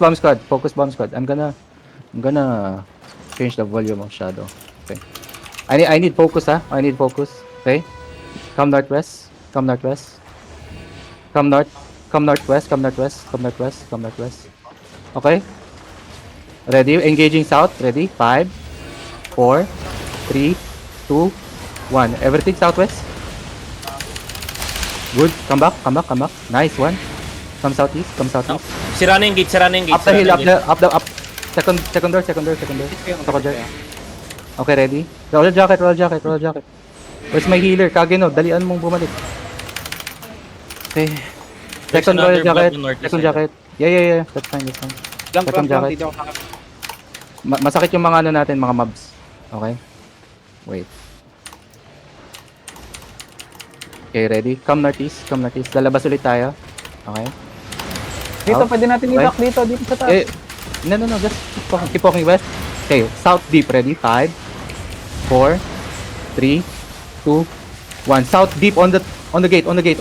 Bomb squad. Focus bomb squad. I'm gonna change the volume of shadow. Okay. I need focus, ha? I need focus. Okay. Come northwest. Come northwest. Come north. Come northwest. Come northwest. Come northwest. Come northwest. Okay. Ready? Engaging south. Ready? 5, 4, 3, 2, 1. Everything southwest. Good. Come back. Come back. Come back. Nice one. Come southeast. Come southeast. Sira na yung gate, sira na yung gate. Up the hill. Up. Second door. Ako dyan. Okay, ready? Roll jacket. Where's my healer? Kageno, dalian mong bumalik. Okay. Second royal jacket. Second jacket. Yeah. That's fine. Second jacket. Dito ako. Masakit yung mga ano natin, mga mobs. Okay? Wait. Okay, ready? Come northeast. Lalabas ulit tayo. Okay? Dito, Out. pwede natin i-lock dito sa taas. No. Just keep walking west. Okay, south deep. Ready? 5, 4, 3, 2, 1. South deep on the gate. Okay,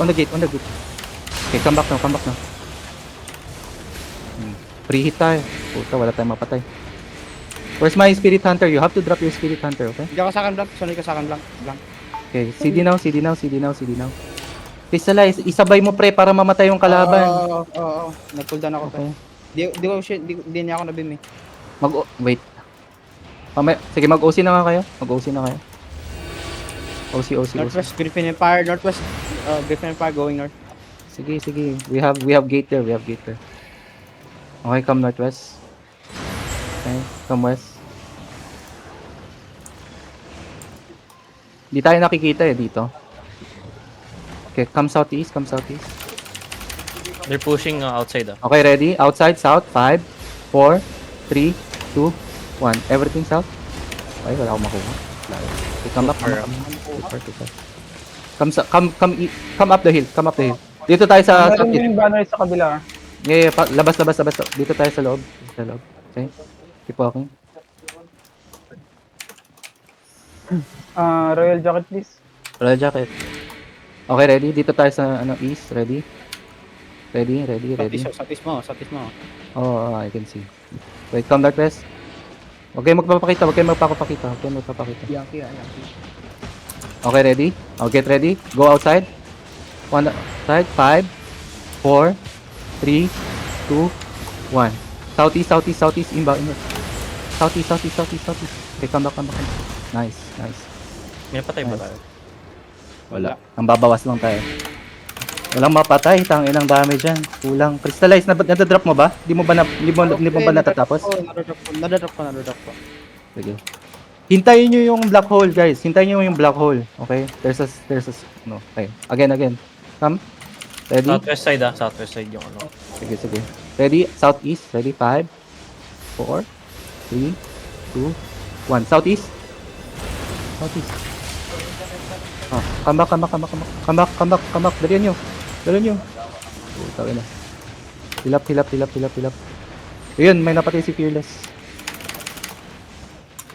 come back now. Preheat tayo. Puta, wala tayong mapatay. Where's my spirit hunter? You have to drop your spirit hunter, okay? Hindi ako sa akin blank. Sunod ka sa akin blank. Okay, CD now. Crystallize, isabay mo pre para mamatay yung kalaban. Oo. Nag-cool down ako. Okay. Di niya ako nabim eh. Wait. Sige, mag-OC na kayo. OC. Northwest, Griffin Empire. Northwest, Griffin Empire going north. Sige. We have gate there. Okay, come northwest. Okay, come west. Di tayo nakikita dito. Okay, come southeast. They're pushing outside Okay, ready? Outside, south. 5, 4, 3, 2, 1. Everything south. Ay, wala akong makuha. Okay, come back. Come up the hill. Dito tayo sa... Meron din yung banner sa kabila. Yeah. Labas. Dito tayo sa loob. Okay. Keep walking. Royal jacket, please. Royal jacket. Okay, ready? Dito tayo sa east. Ready? Southeast mo. Oh, I can see. Wait, come northwest. Huwag kayong magpapakita. Yankee. Okay, ready? Okay, get ready. Go outside. One side. 5, 4, 3, 2, 1. Southeast. Inbound. Southeast. Okay, come back. Nice. May patay ba tayo? Wala. Ang babawas lang tayo. Walang mapatay. Tangin ang damage dyan. Kulang. Crystallize. Nadadrop mo ba? Hindi mo ba natatapos? Oo, nadadrop ko. Sige. Hintayin nyo yung black hole, guys. Okay? There's a okay. Again. Come. Ready? Southwest side yung ano. Sige. Ready? Southeast. Ready? 5, 4, 3, 2, 1. Southeast. Oh, come back. Dalian nyo. Puta na. Hilap. Ayun, may napatay si Fearless.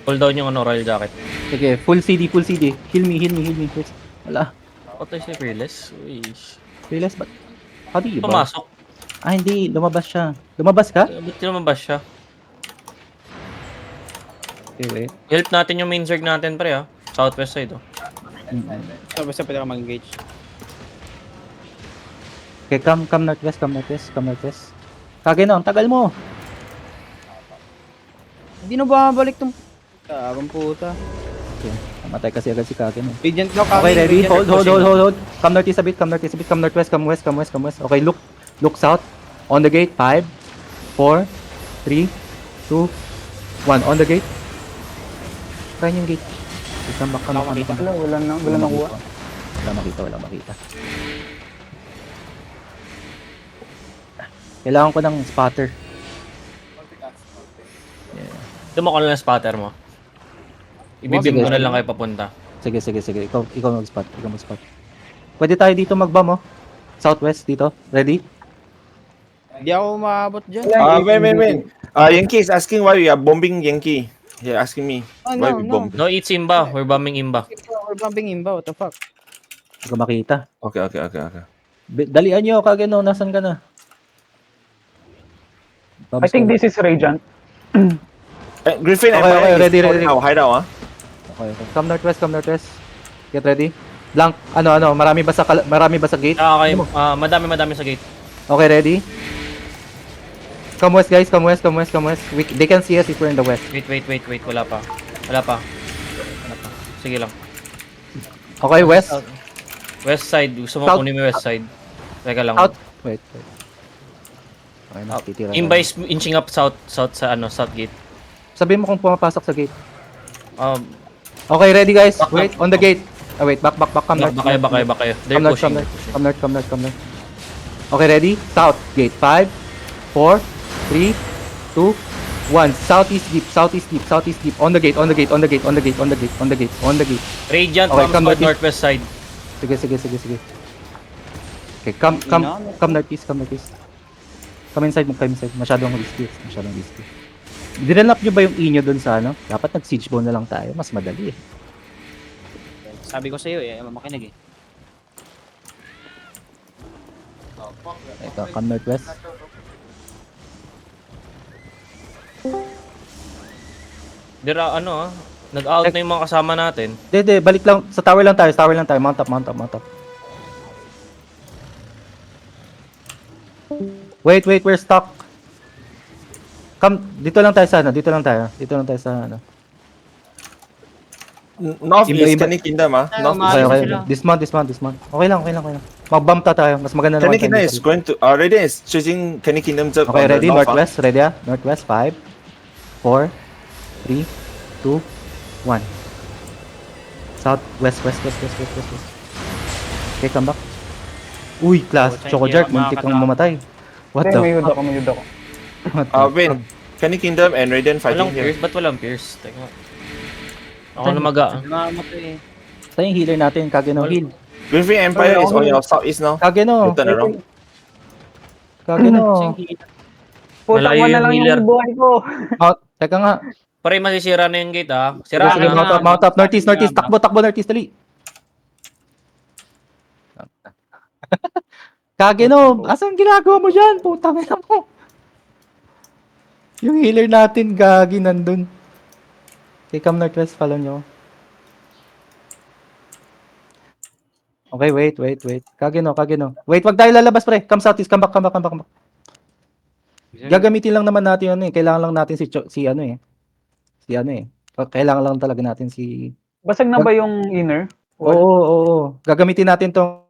Pull down yung royal jacket. Sige, full CD. Heal me. Please. Wala. Patay si Fearless. Uy. Fearless, ba't? How do you ba? Pumasok. Hindi. Lumabas siya. Lumabas ka? Ba't lumabas siya? Okay, wait. Help natin yung main zerg natin pre Southwest side So, basta pwede ka mag-engage. Okay, come northwest. Kageno, ang tagal mo. Hindi na bumabalik tong... Tabang puta. Okay, namatay kasi agad si Kageno. Radiant lock Okay, ready? Radiant Hold. Come northeast a bit. Come northwest. Come west. Okay, look south. On the gate. 5, 4, 3, 2, 1. On the gate. Try yung gate. Come back. Wala nakuha. Wala makita. Kailangan ko ng spotter. Dumako na lang spotter mo. Ibibim mo na lang kayo papunta. Sige. Ikaw mag-spot. Pwede tayo dito mag-bomb, oh. Southwest dito. Ready? Hindi ako maabot dyan. Wait. Yankee is asking why we are bombing Yankee. Yeah, asking me why we bomb. No, it's Imba. We're bombing Imba. We're bumping Imba. What the fuck? Hindi ko makita. Okay. Dalian nyo, Kageno. Nasaan ka na? I think this is Radiant. Griffin Okay, Empire okay, is ready, out ready. now, hide out, ah. Okay, okay. Come northwest, come northwest. Get ready. Blank. Marami ba sa gate? Okay, madami sa gate. Okay, ready? Come west, guys. Come west, come west, come west. They can see us if we're in the west. Wait. Wala pa. Sige lang. Okay, west. West side. Gusto mo South. kunin mo yung west side. Teka lang. Out. Wait. Okay na, titira tayo. Imba is inching up south sa south gate. Sabihin mo kung pumapasok sa gate. Um, Okay, ready guys. Back, Wait, back. on the gate. Wait, back. Come north. Baka kayo. They're Come north, pushing. come north. Okay, ready? South gate. 5, 4, 3, 2, 1. Southeast deep. On the gate. Radiant Okay, from come squad northeast. northwest side. Sige. Okay, come northeast. Come inside. Masyadong risky. Dinanap nyo ba yung inyo dun sa ano? Dapat nag-siege bone na lang tayo. Mas madali eh. Sabi ko sa'yo eh, makinig eh. Ito, come northwest. Nag-out na yung mga kasama natin. Hindi, balik lang. Sa tower lang tayo. Mount up. Wait, we're stuck. Come, dito lang tayo sa ano. Northeast, Iba. Kenny Kingdom, ah. Umalis Northeast. na Okay. Dismount. Okay lang. Mag-bump tayo. Mas maganda Kenny naman. Kingdom is going to, already is choosing Kenny Kingdom to Okay, ready? north, ah. Northwest. Ready ah? Northwest. 5, 4, 3, 2, 1. South, west. Okay, come back. Uy, class. Oh, Choco thank you. Jerk. Muntik kang mamatay. What Hindi, the? may yun ako. What the? Win. Kenny Kingdom and Raiden fighting Walang here. pierce? Ba't walang pierce? Teka. Ako na maga. Namamatay eh. Ito yung healer natin. Kageno heal. Griffin Empire is on your southeast now. Kageno. Turn around. Kageno. Putang Malayo mo na yung lang healer. yung buhay ko. Teka nga. Pare, masisira na yung gate ah. Sige, Sira sige, na. mount up. Northeast. Takbo, northeast. Dali. Kageno. Asan ginagawa mo dyan? Putang ina mo. Yung healer natin, gagi, nandun. Okay, come northwest. Follow nyo. Okay, wait. Kageno. Wait, wag tayo lalabas, pre. Come southeast. Come back. Gagamitin lang naman natin ano eh. Kailangan lang natin kailangan lang talaga natin si... Basag na ba yung inner? Oo. Gagamitin natin tong